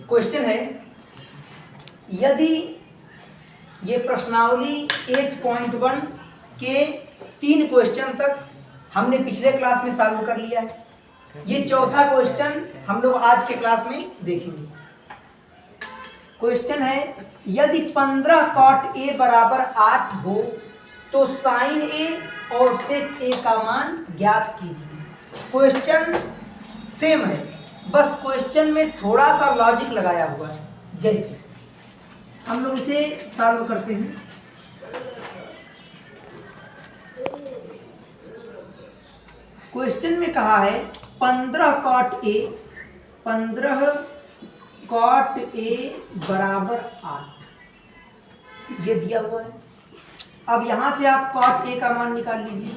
Question है, यदि ये प्रश्नावली 8.1 के 3 क्वेश्चन तक हमने पिछले क्लास में सॉल्व कर लिया है, ये चौथा क्वेश्चन हम लोग आज के क्लास में देखेंगे। क्वेश्चन है, यदि 15 cot A बराबर 8 हो तो sin A और sec A का मान ज्ञात कीजिए। क्वेश्चन सेम है, बस क्वेश्चन में थोड़ा सा लॉजिक लगाया हुआ है। जैसे हम लोग इसे सॉल्व करते हैं। क्वेश्चन में कहा है 15 cot A बराबर 8, ये दिया हुआ है। अब यहां से आप cot A का मान निकाल लीजिए।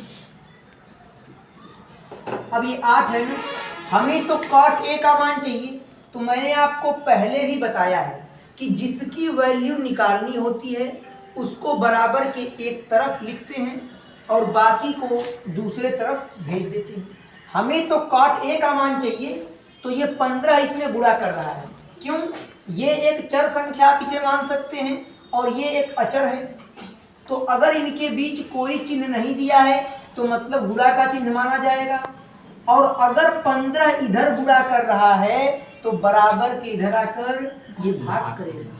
अब ये 8 है ना, हमें तो cot A का मान चाहिए। तो मैंने आपको पहले भी बताया है कि जिसकी वैल्यू निकालनी होती है उसको बराबर के एक तरफ लिखते हैं और बाकी को दूसरे तरफ भेज देते हैं। हमें तो cot A का मान चाहिए, तो ये 15 इसमें गुणा कर रहा है। क्यों? ये एक चर संख्या आप इसे मान सकते हैं और ये एक अचर है। तो अगर इनके बीच कोई चिन्ह नहीं दिया है तो मतलब गुणा का चिन्ह माना जाएगा। और अगर 15 इधर गुणा कर रहा है तो बराबर के इधर आकर ये भाग करेगा।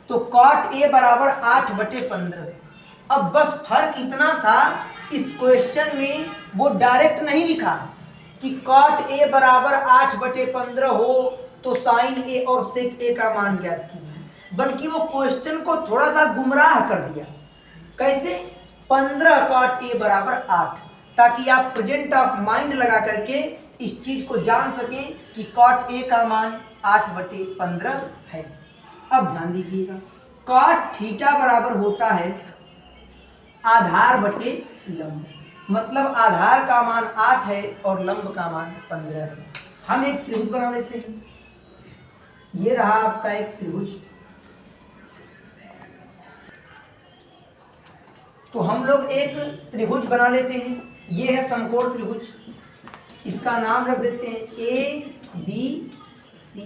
तो cot A बराबर 8/15। अब बस फर्क इतना था, इस क्वेश्चन में वो डायरेक्ट नहीं लिखा कि cot A बराबर 8/15 हो तो sin A और sec A का मान ज्ञात कीजिए, बल्कि वो क्वेश्चन को थोड़ा सा गुमराह कर दिया। कैसे? 15 cot A बराबर 8, ताकि आप प्रेजेंट ऑफ माइंड लगा करके इस चीज को जान सकें कि cot A का मान 8/15 है। अब ध्यान दीजिएगा, cot थीटा बराबर होता है आधार बटे लंब, मतलब आधार का मान 8 है और लंब का मान 15 है। हम एक त्रिभुज बना लेते हैं। ये रहा आपका एक त्रिभुज। तो हम लोग एक त्रिभुज बना लेते हैं। ये है समकोण त्रिभुज, इसका नाम रख देते हैं ABC।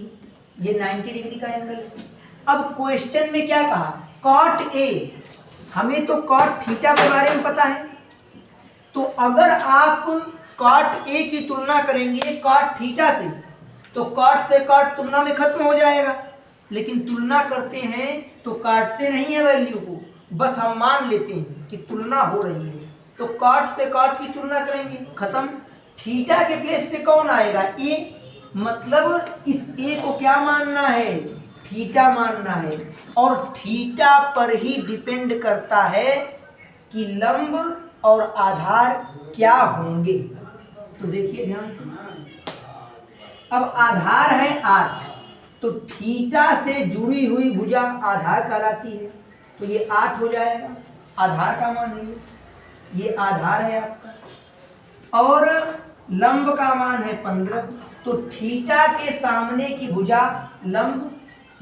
ये 90 डिग्री का एंगल है। अब क्वेश्चन में क्या कहा? cot A, हमें तो cot थीटा के बारे में पता है। तो अगर आप cot A की तुलना करेंगे cot थीटा से तो cot से cot तुलना में खत्म हो जाएगा। लेकिन तुलना करते हैं तो काटते नहीं है वैल्यू को, बस हम मान लेते हैं कि तुलना हो रही है। तो cot से cot की तुलना करेंगे, खत्म। थीटा के प्लेस पे कौन आएगा? A, मतलब इस A को क्या मानना है? थीटा मानना है। और थीटा पर ही डिपेंड करता है कि लंब और आधार क्या होंगे। तो देखिए ध्यान से, अब आधार है 8, तो थीटा से जुड़ी हुई भुजा आधार कहलाती है। तो ये 8 हो जाएगा, आधार का मान है ये आधार है आपका। और लंब का मान है 15, तो थीटा के सामने की भुजा लंब,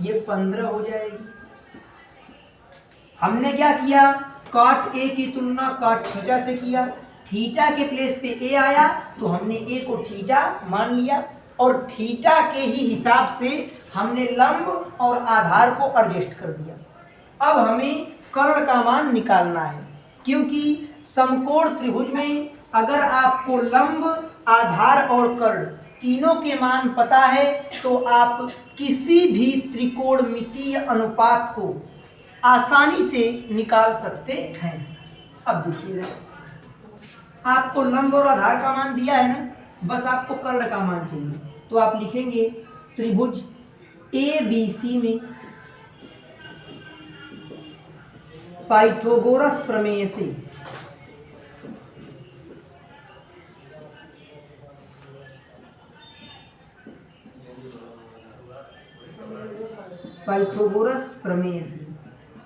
ये 15 हो जाएगी। हमने क्या किया? cot A की तुलना cot थीटा से किया। थीटा के प्लेस पे A आया तो हमने A को थीटा मान लिया और थीटा के ही हिसाब से हमने लंब और आधार को एडजस्ट कर दिया। अब हमें कर्ण का मान निकालना है, क्योंकि समकोण त्रिभुज में अगर आपको लंब, आधार और कर्ण तीनों के मान पता है तो आप किसी भी त्रिकोणमितीय अनुपात को आसानी से निकाल सकते हैं। अब देखिएगा, आपको लंब और आधार का मान दिया है ना, बस आपको कर्ण का मान चाहिए। तो आप लिखेंगे त्रिभुज ABC में पाइथागोरस प्रमेय से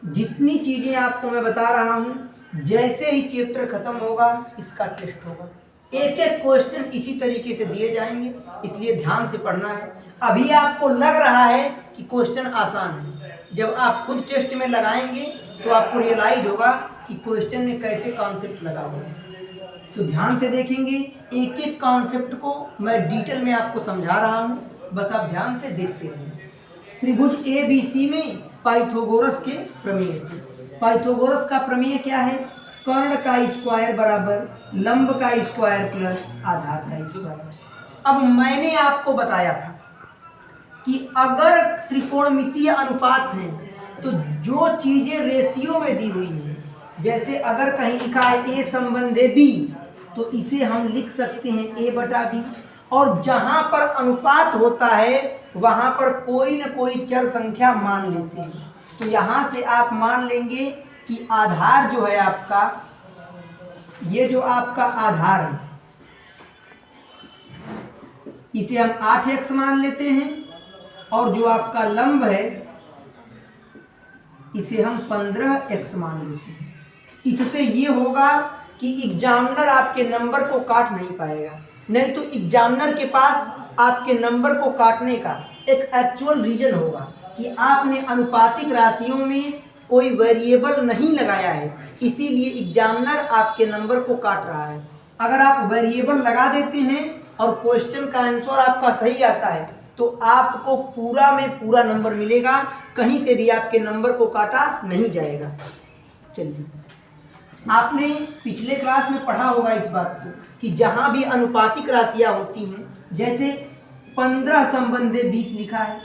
जितनी चीजें आपको मैं बता रहा हूं, जैसे ही चैप्टर खत्म होगा इसका टेस्ट होगा। एक एक क्वेश्चन इसी तरीके से दिए जाएंगे, इसलिए ध्यान से पढ़ना है। अभी आपको लग रहा है कि क्वेश्चन आसान है, जब आप खुद टेस्ट में लगाएंगे तो आपको रियलाइज होगा कि क्वेश्चन में कैसे कॉन्सेप्ट लगा हुआ है। तो ध्यान से देखेंगे, एक एक कॉन्सेप्ट को मैं डिटेल में आपको समझा रहा हूँ, बस आप ध्यान से देखते रहें। त्रिभुज ABC में पाइथागोरस के प्रमेय से। पाइथागोरस का प्रमेय क्या है? कर्ण का स्क्वायर बराबर लंब का स्क्वायर प्लस आधार का स्क्वायर। अब मैंने आपको बताया था कि अगर त्रिकोणमितीय अनुपात है तो जो चीजें रेशियो में दी हुई हैं, जैसे अगर कहीं लिखा है A संबंध B, तो इसे हम लिख सकते हैं A/B। और जहां पर अनुपात होता है वहां पर कोई न कोई चर संख्या मान लेते हैं। तो यहां से आप मान लेंगे कि आधार जो है आपका, ये जो आपका आधार है इसे हम 8x मान लेते हैं, और जो आपका लंब है इसे हम 15x मान लेते हैं। इससे ये होगा कि एग्जामिनर आपके नंबर को काट नहीं पाएगा। नहीं तो एग्जामिनर के पास आपके नंबर को काटने का एक एक्चुअल रीजन होगा कि आपने अनुपातिक राशियों में कोई वेरिएबल नहीं लगाया है, इसीलिए एग्जामिनर आपके नंबर को काट रहा है। अगर आप वेरिएबल लगा देते हैं और क्वेश्चन का आंसर आपका सही आता है तो आपको पूरा में पूरा नंबर मिलेगा, कहीं से भी आपके नंबर को काटा नहीं जाएगा। चलिए, आपने पिछले क्लास में पढ़ा होगा इस बात को कि जहां भी अनुपातिक राशियां होती हैं, जैसे 15 संबंधे 20 लिखा है,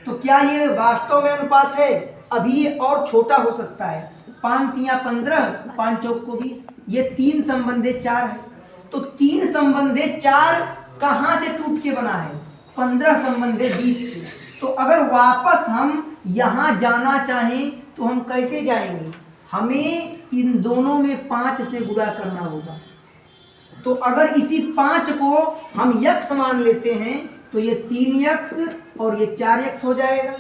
तो क्या ये वास्तव में अनुपात है? अभी ये और छोटा हो सकता है। 5 तिया 15, 5 चौक को 20, ये 3 संबंधे 4 है। तो 3 संबंधे 4 कहां से टूट के बना है? 15 संबंधे 20 से। तो अगर वापस हम यहां जाना चाहें तो हम कैसे जाएंगे? हमें इन दोनों में 5 से गुणा करना होगा। तो अगर इसी 5 को हम यक्स मान लेते हैं तो ये 3x और ये 4x हो जाएगा।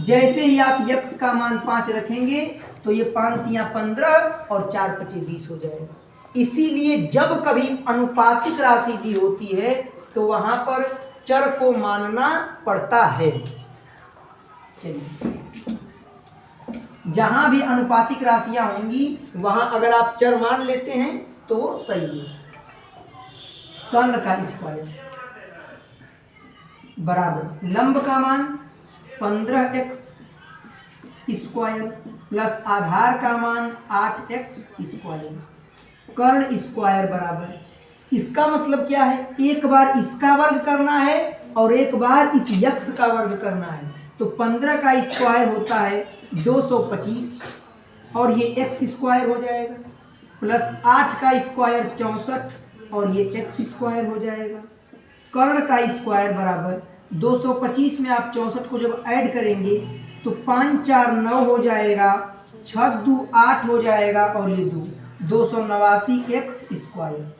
जैसे ही आप यक्स का मान 5 रखेंगे तो ये 5 तिया 15 और 4 पचे 20 हो जाएगा। इसीलिए जब कभी अनुपातिक राशि दी होती है तो वहां पर चर को मानना पड़ता है। चलिए, जहां भी अनुपातिक राशियां होंगी वहां अगर आप चर मान लेते हैं तो वो सही है। कर्ण का स्क्वायर बराबर लंब का मान 15x स्क्वायर प्लस आधार का मान 8x स्क्वायर, कर्ण स्क्वायर बराबर, इसका मतलब क्या है? एक बार इसका वर्ग करना है और एक बार इस यक्स का वर्ग करना है। तो 15 का स्क्वायर होता है 225 और ये एक्स स्क्वायर हो जाएगा, प्लस 8 का स्क्वायर 64 और ये एक्स स्क्वायर हो जाएगा। कर्ण का स्क्वायर बराबर 225 में आप 64 को जब ऐड करेंगे तो 5 4 9 हो जाएगा, 6 2 8 हो जाएगा और ये 289 एक्स स्क्वायर।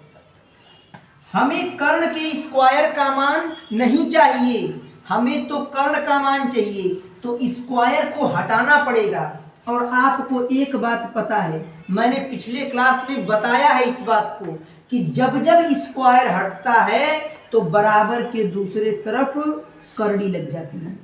हमें कर्ण के स्क्वायर का मान नहीं चाहिए, हमें तो कर्ण का मान चाहिए। तो स्क्वायर को हटाना पड़ेगा। और आपको एक बात पता है, मैंने पिछले क्लास में बताया है इस बात को कि जब जब स्क्वायर हटता है तो बराबर के दूसरे तरफ करड़ी लग जाती है।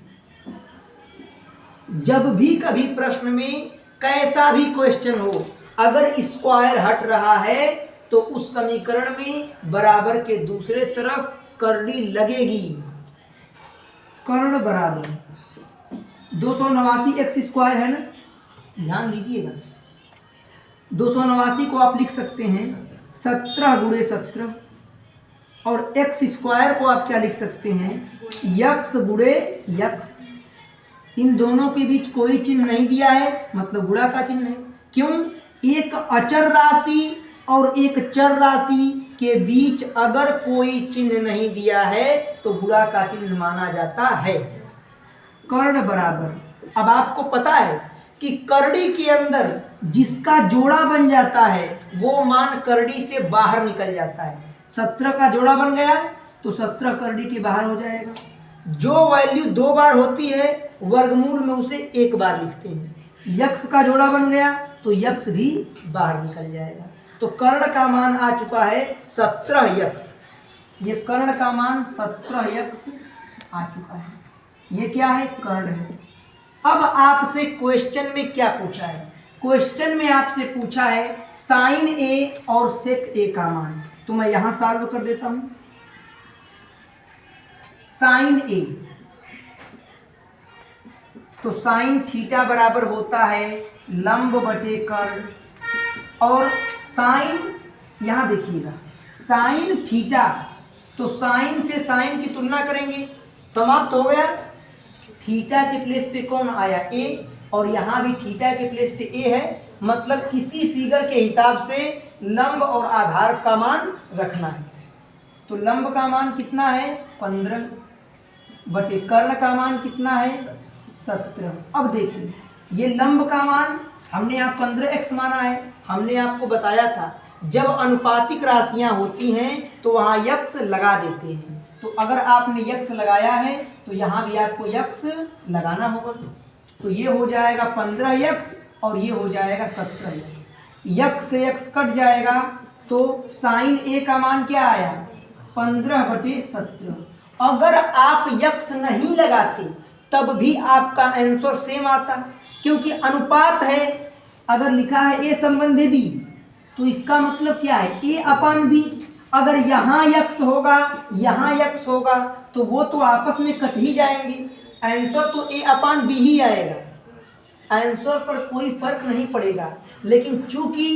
जब भी कभी प्रश्न में कैसा भी क्वेश्चन हो, अगर स्क्वायर हट रहा है तो उस समीकरण में बराबर के दूसरे तरफ करड़ी लगेगी। कर्ण बराबर 289 एक्स स्क्वायर है ना, ध्यान दीजिएगा। 289 को आप लिख सकते हैं 17 गुणे 17 और एक्स स्क्वायर को आप क्या लिख सकते हैं? यक्स गुणे यक्स। इन दोनों के बीच कोई चिन्ह नहीं दिया है, मतलब गुणा का चिन्ह है। क्यों? एक अचर राशि और एक चर राशि के बीच अगर कोई चिन्ह नहीं दिया है तो गुणा का चिन्ह माना जाता है। कर्ण बराबर, अब आपको पता है कि करड़ी के अंदर जिसका जोड़ा बन जाता है वो मान करड़ी से बाहर निकल जाता है। 17 का जोड़ा बन गया तो 17 करड़ी के बाहर हो जाएगा। जो वैल्यू 2 बार होती है वर्गमूल में उसे 1 बार लिखते हैं। यक्स का जोड़ा बन गया तो यक्स भी बाहर निकल जाएगा। तो कर्ण का मान आ चुका है 17 यक्स। ये कर्ण का मान 17 यक्स आ चुका है। ये क्या है? कर्ण है। अब आपसे क्वेश्चन में क्या पूछा है? क्वेश्चन में आपसे पूछा है साइन ए और सेक ए का मान। तो मैं यहां सॉल्व कर देता हूं। साइन ए तो साइन थीटा बराबर होता है लंब बटे कर्ण, और साइन, यहां देखिएगा साइन थीटा, तो साइन से साइन की तुलना करेंगे, समाप्त हो गया। थीटा के प्लेस पे कौन आया, ए, और यहां भी थीटा के प्लेस पे ए है, मतलब इसी फिगर के हिसाब से लंब और आधार का मान रखना है। तो लंब का मान कितना है 15 बटे कर्ण का मान कितना है 17। अब देखिए ये लंब का मान हमने यहाँ 15x माना है। हमने आपको बताया था जब अनुपातिक राशियां होती हैं तो वहां यक्स लगा देते हैं। तो अगर आपने यक्स लगाया है तो यहाँ भी आपको यक्स लगाना होगा। तो ये हो जाएगा 15x और ये हो जाएगा 17x। यक्स से यक्स कट जाएगा तो साइन ए का मान क्या आया 15 बटे 17। अगर आप यक्स नहीं लगाते तब भी आपका आंसर सेम आता, क्योंकि अनुपात है। अगर लिखा है ए संबंधी बी तो इसका मतलब क्या है ए अपान बी। अगर यहाँ यक्स होगा यहाँ यक्स होगा तो वो तो आपस में कट ही जाएंगे, आंसर तो ए अपान बी ही आएगा। आंसर पर कोई फर्क नहीं पड़ेगा। लेकिन चूंकि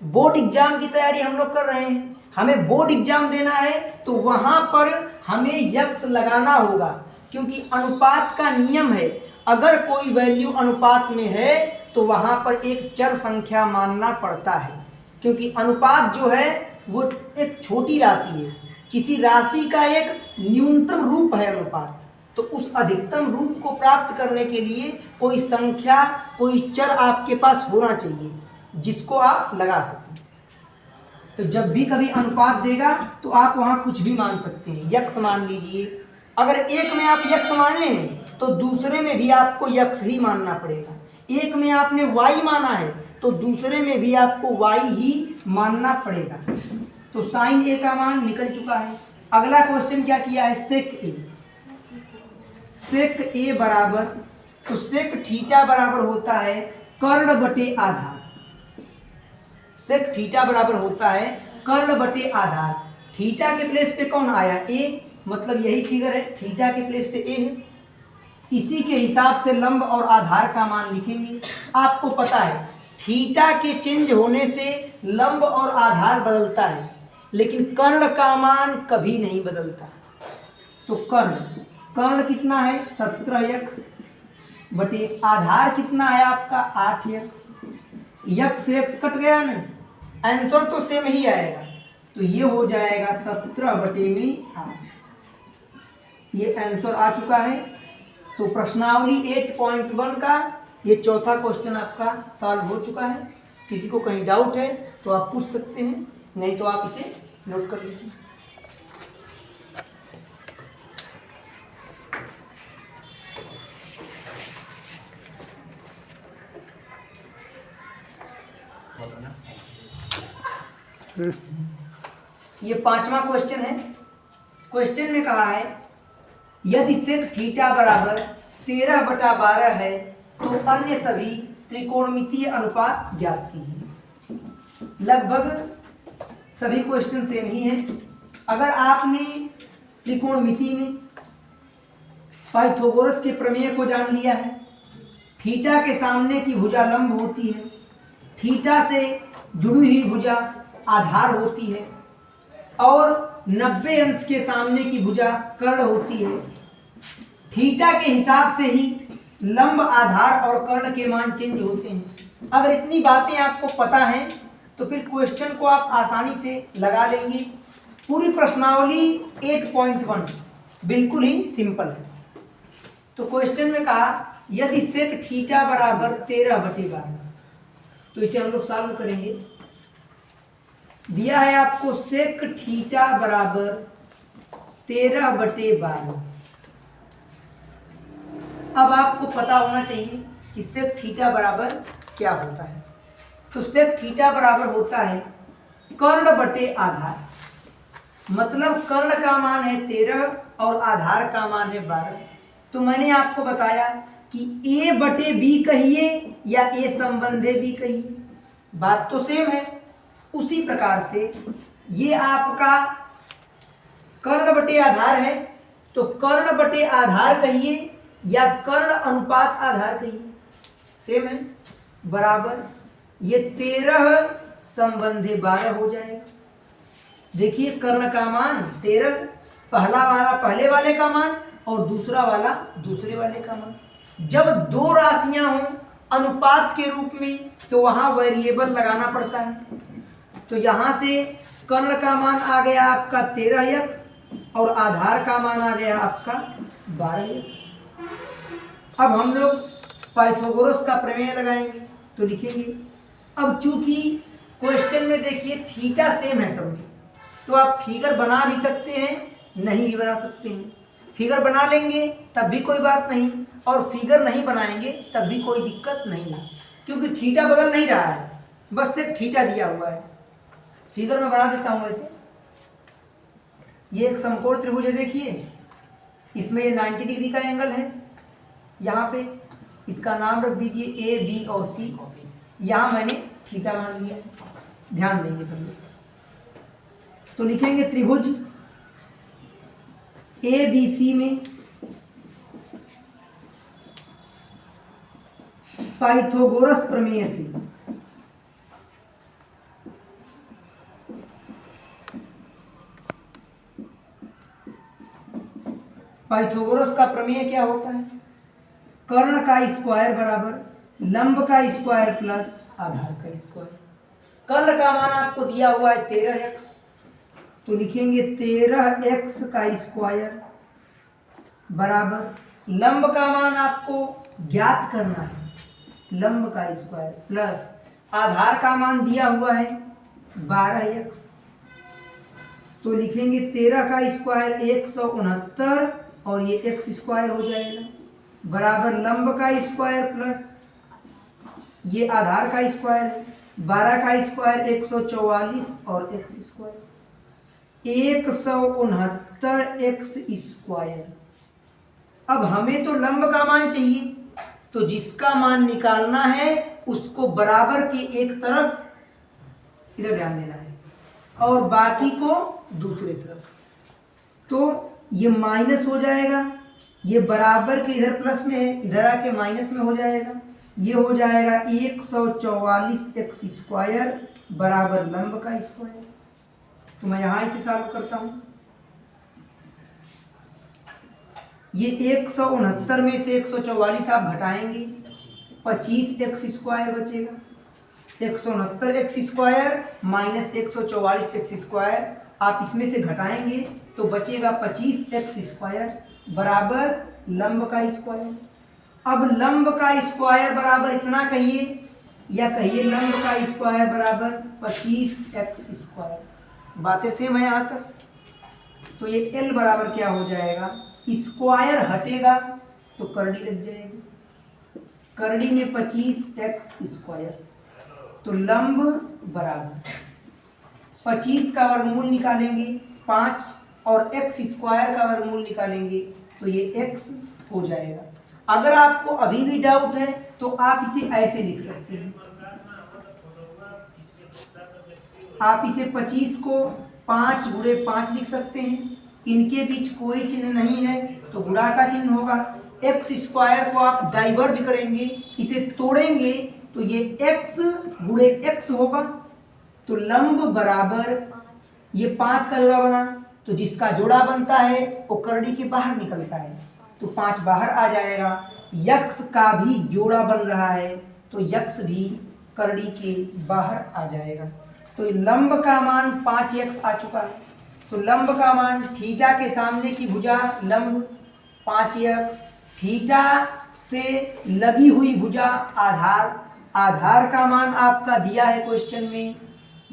बोर्ड एग्जाम की तैयारी हम लोग कर रहे हैं, हमें बोर्ड एग्जाम देना है, तो वहां पर हमें यक्स लगाना होगा, क्योंकि अनुपात का नियम है अगर कोई वैल्यू अनुपात में है तो वहां पर एक चर संख्या मानना पड़ता है। क्योंकि अनुपात जो है वो एक छोटी राशि है, किसी राशि का एक न्यूनतम रूप है अनुपात। तो उस अधिकतम रूप को प्राप्त करने के लिए कोई संख्या, कोई चर आपके पास होना चाहिए जिसको आप लगा सकें। तो जब भी कभी अनुपात देगा तो आप वहां कुछ भी मान सकते हैं। यक्स मान लीजिए, अगर एक में आप यक्स माने हैं तो दूसरे में भी आपको यक्स ही मानना पड़ेगा। एक में आपने वाई माना है तो दूसरे में भी आपको वाई ही मानना पड़ेगा। तो साइन ए का मान निकल चुका है। अगला क्वेश्चन क्या किया है, सेक ए। सेक ए बराबर, तो सेक थीटा बराबर होता है कर्ण बटे आधार। सेक थीटा बराबर होता है कर्ण बटे आधार। थीटा के प्लेस पे कौन आया ए, मतलब यही फिगर है, थीटा के प्लेस पे ए है। इसी के हिसाब से लंब और आधार का मान लिखेंगे। आपको पता है थीटा के चेंज होने से लंब और आधार बदलता है, लेकिन कर्ण का मान कभी नहीं बदलता। तो कर्ण कितना है 17x बटे आधार कितना है आपका 8x। यक्स एक्स कट गया ना, आंसर तो सेम ही आएगा। तो ये हो जाएगा 17 बटे में 8। ये आंसर आ चुका है। तो प्रश्नावली 8.1 का ये चौथा क्वेश्चन आपका सॉल्व हो चुका है। किसी को कहीं डाउट है तो आप पूछ सकते हैं, नहीं तो आप इसे नोट कर लीजिए। ये पांचवा क्वेश्चन है। क्वेश्चन में कहा है यदि सेक थीटा बराबर 13/12 है तो अन्य सभी त्रिकोणमितीय अनुपात ज्ञात कीजिए। लगभग सभी क्वेश्चन सेम ही हैं। अगर आपने त्रिकोणमिति में पाइथागोरस के प्रमेय को जान लिया है, थीटा के सामने की भुजा लंब होती है, थीटा से जुड़ी हुई भुजा आधार होती है, और 90 अंश के सामने की भुजा कर्ण होती है। थीटा के हिसाब से ही लंब, आधार और कर्ण के मान चेंज होते हैं। अगर इतनी बातें आपको पता हैं तो फिर क्वेश्चन को आप आसानी से लगा लेंगे। पूरी प्रश्नावली 8.1 बिल्कुल ही सिंपल है। तो क्वेश्चन में कहा यदि सेक थीटा बराबर 13/12, तो इसे हम लोग सॉल्व करेंगे। दिया है आपको सेक थीटा बराबर 13/12। अब आपको पता होना चाहिए कि सेक थीटा बराबर क्या होता है। तो सेक थीटा बराबर होता है कर्ण बटे आधार, मतलब कर्ण का मान है 13 और आधार का मान है 12। तो मैंने आपको बताया कि ए बटे बी कहिए या ए संबंधे बी कहिए, बात तो सेम है। उसी प्रकार से ये आपका कर्ण बटे आधार है, तो कर्ण बटे आधार कहिए या कर्ण अनुपात आधार कहिए, सेम है, बराबर ये 13 संबंधी 12 हो जाएगा। देखिए कर्ण का मान 13, पहला वाला पहले वाले का मान और दूसरा वाला दूसरे वाले का मान। जब दो राशियां हों अनुपात के रूप में तो वहां वेरिएबल लगाना पड़ता है। तो यहां से कर्ण का मान आ गया आपका 13x और आधार का मान आ गया आपका 12x। अब हम लोग पाइथागोरस का प्रमेय लगाएंगे तो लिखेंगे। अब चूंकि क्वेश्चन में देखिए थीटा सेम है सब में, तो आप फिगर बना भी सकते हैं, नहीं भी बना सकते हैं। फिगर बना लेंगे तब भी कोई बात नहीं, और फिगर नहीं बनाएंगे तब भी कोई दिक्कत नहीं है, क्योंकि थीटा बदल नहीं रहा है, बस सिर्फ थीटा दिया हुआ है। फिगर में बना देता हूं वैसे। ये एक समकोण त्रिभुज है, देखिए इसमें ये 90 डिग्री का एंगल है। यहाँ पे इसका नाम रख दीजिए ए बी और सी। यहाँ मैंने थीटा मान लिया, ध्यान देंगे सब लोग। तो लिखेंगे त्रिभुज ए बी सी में पाइथागोरस प्रमेय से पाइथागोरस का प्रमेय क्या होता है? कर्ण का स्क्वायर बराबर लंब का स्क्वायर प्लस आधार का स्क्वायर। कर्ण का मान आपको दिया हुआ है 13x, तो लिखेंगे 13x का स्क्वायर बराबर लंब का मान आपको ज्ञात करना है, लंब का स्क्वायर प्लस आधार का मान दिया हुआ है 12x, तो लिखेंगे 13 का स्क्वायर 169 और ये x स्क्वायर हो जाएगा बराबर लंब का स्क्वायर प्लस ये आधार का स्क्वायर है 12 का स्क्वायर 144 और x स्क्वायर 169 x स्क्वायर। अब हमें तो लंब का मान चाहिए, तो जिसका मान निकालना है उसको बराबर के एक तरफ इधर ध्यान देना है और बाकी को दूसरे तरफ। तो ये माइनस हो जाएगा, ये बराबर के इधर प्लस में है, इधर आके माइनस में हो जाएगा। ये हो जाएगा 144 x स्क्वायर बराबर लंब का स्क्वायर। तो मैं यहां इसे सॉल्व करता हूं। ये 169 में से 144 आप घटाएंगे, 25 x स्क्वायर बचेगा। 169 x square minus 144 x square आप इसमें से घटाएंगे तो बचेगा 25 x स्क्वायर बराबर लंब का स्क्वायर। अब लंब का स्क्वायर बराबर इतना कहिए या कहिए लंब का स्क्वायर बराबर 25x स्क्वायर। बातें सेम है यहाँ तक। तो ये L बराबर क्या हो जाएगा, स्क्वायर हटेगा तो करड़ी लग जाएगी, करड़ी में 25x स्क्वायर। तो लंब बराबर 25 का वर्गमूल निकालेंगे 5 और x स्क्वायर का वर्गमूल निकालेंगे तो ये x हो जाएगा। अगर आपको अभी भी डाउट है तो आप इसे ऐसे लिख सकते हैं, आप इसे 25 को 5 गुणे 5 लिख सकते हैं। इनके बीच कोई चिन्ह नहीं है तो गुणा का चिन्ह होगा। x स्क्वायर को आप डाइवर्ज करेंगे, इसे तोड़ेंगे तो ये x गुणे x होगा। तो लंब बराबर ये 5 का जोड़ा बना, तो जिसका जोड़ा बनता है वो करड़ी के बाहर निकलता है तो 5 बाहर आ जाएगा। यक्स का भी जोड़ा बन रहा है तो यक्स भी करड़ी के बाहर आ जाएगा। तो लंब का मान 5x आ चुका है। तो लंब का मान थीटा के सामने की भुजा लंब 5x, थीटा से लगी हुई भुजा आधार, आधार का मान आपका दिया है क्वेश्चन में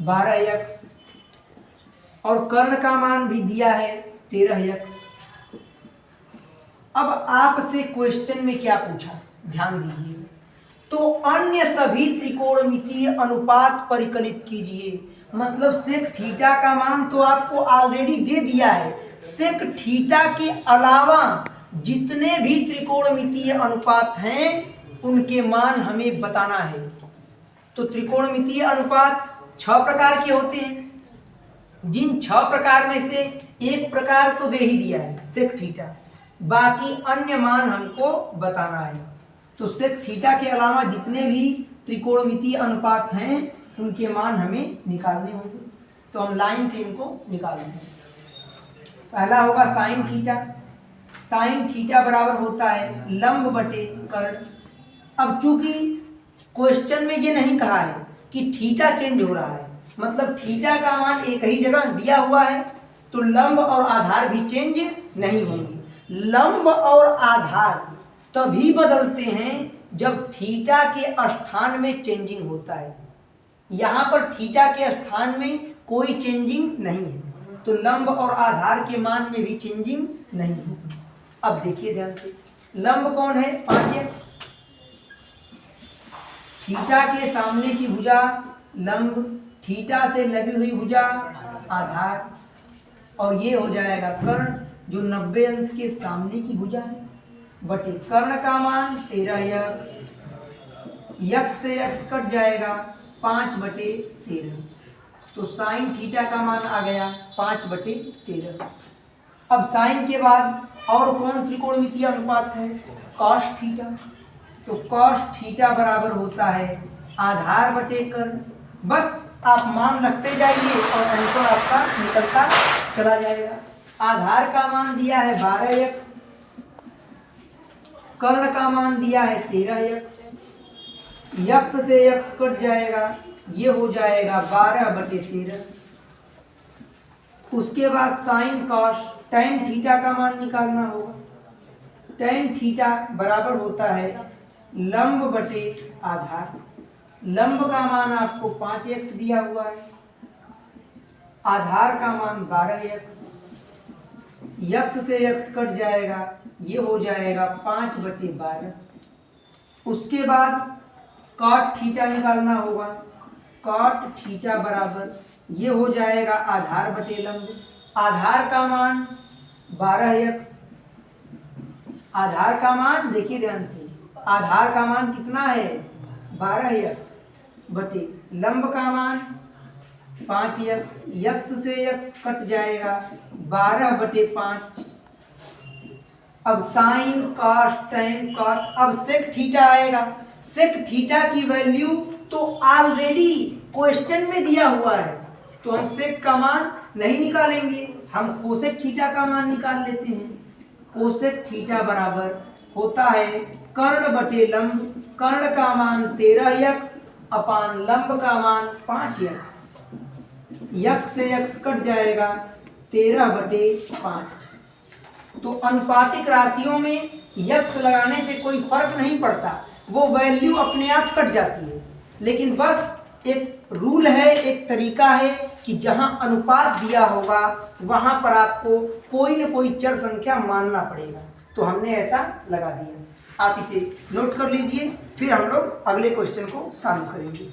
12x और कर्ण का मान भी दिया है 13x। अब आपसे क्वेश्चन में क्या पूछा, ध्यान दीजिए। तो अन्य सभी त्रिकोणमितीय अनुपात परिकलित कीजिए। मतलब सेक थीटा का मान तो आपको ऑलरेडी दे दिया है, सेक थीटा के अलावा जितने भी त्रिकोणमितीय अनुपात हैं उनके मान हमें बताना है। तो त्रिकोणमितीय अनुपात 6 प्रकार के होते हैं, जिन 6 प्रकार में से एक प्रकार तो दे ही दिया है सेक थीटा, बाकी अन्य मान हमको बताना है। तो सेक थीटा के अलावा जितने भी त्रिकोणमितीय अनुपात हैं उनके मान हमें निकालने होंगे। तो हम लाइन से इनको निकालते हैं। पहला होगा साइन थीटा। साइन थीटा बराबर होता है लंब बटे कर्ण। अब चूंकि क्वेश्चन में ये नहीं कहा है कि थीटा चेंज हो रहा है, मतलब थीटा का मान एक ही जगह दिया हुआ है, तो लंब और आधार भी चेंज नहीं होंगे। लंब और आधार तभी बदलते हैं जब थीटा के स्थान में चेंजिंग होता है। यहाँ पर थीटा के स्थान में कोई चेंजिंग नहीं है, तो लंब और आधार के मान में भी चेंजिंग नहीं है। अब देखिए ध्यान से, लंब कौन है 5x, थीटा के सामने की भुजा लंब, थीटा से लगी हुई भुजा आधार, और ये हो जाएगा कर्ण जो 90 अंश के सामने की भुजा है, बटे कर्ण का मान 13x, यक्स से यक्स कट जाएगा 5/13, तो साइन थीटा का मान आ गया 5/13। अब साइन के बाद और कौन त्रिकोणमितीय अनुपात है, कॉस थीटा। तो कॉस थीटा बराबर होता है आधार बटे कर्ण। बस आप मान रखते जाइए और आंसर आपका निकलता चला जाएगा। आधार का मान दिया है 12x, कर्ण का मान दिया है 13x, यक्स से यक्स कट जाएगा, ये हो जाएगा 12/13। उसके बाद साइन कॉस tan थीटा का मान निकालना होगा। tan थीटा बराबर होता है लंब बटे आधार। लंब का मान आपको 5x दिया हुआ है, आधार का मान 12x, यक्स से यक्स कट जाएगा, ये हो जाएगा 5/12। उसके बाद कॉट थीटा निकालना होगा। कॉट थीटा बराबर ये हो जाएगा आधार बटे लंब। आधार का मान 12x, आधार का मान देखिए ध्यान से, आधार का मान कितना है 12x, बटे लंब का मान 5x, यक्स से यक्स कट जाएगा 12/5। अब साइन कॉस tan कॉस, अब सेक थीटा आएगा। सेक थीटा की वैल्यू तो ऑलरेडी क्वेश्चन में दिया हुआ है, तो हम सेक का मान नहीं निकालेंगे, हम कोसेक थीटा का मान निकाल लेते हैं। कोसेक थीटा बराबर होता है कर्ण बटे लंब। कर्ण का मान 13x अपान लंब का मान 5x, यक्स से यक्स कट जाएगा 13/5। तो अनुपातिक राशियों में यक्स लगाने से कोई फर्क नहीं पड़ता, वो वैल्यू अपने आप कट जाती है। लेकिन बस एक रूल है, एक तरीका है कि जहां अनुपात दिया होगा वहां पर आपको कोई न कोई चर संख्या मानना पड़ेगा, तो हमने ऐसा लगा दिया। आप इसे नोट कर लीजिए, फिर हम लोग अगले क्वेश्चन को सॉल्व करेंगे।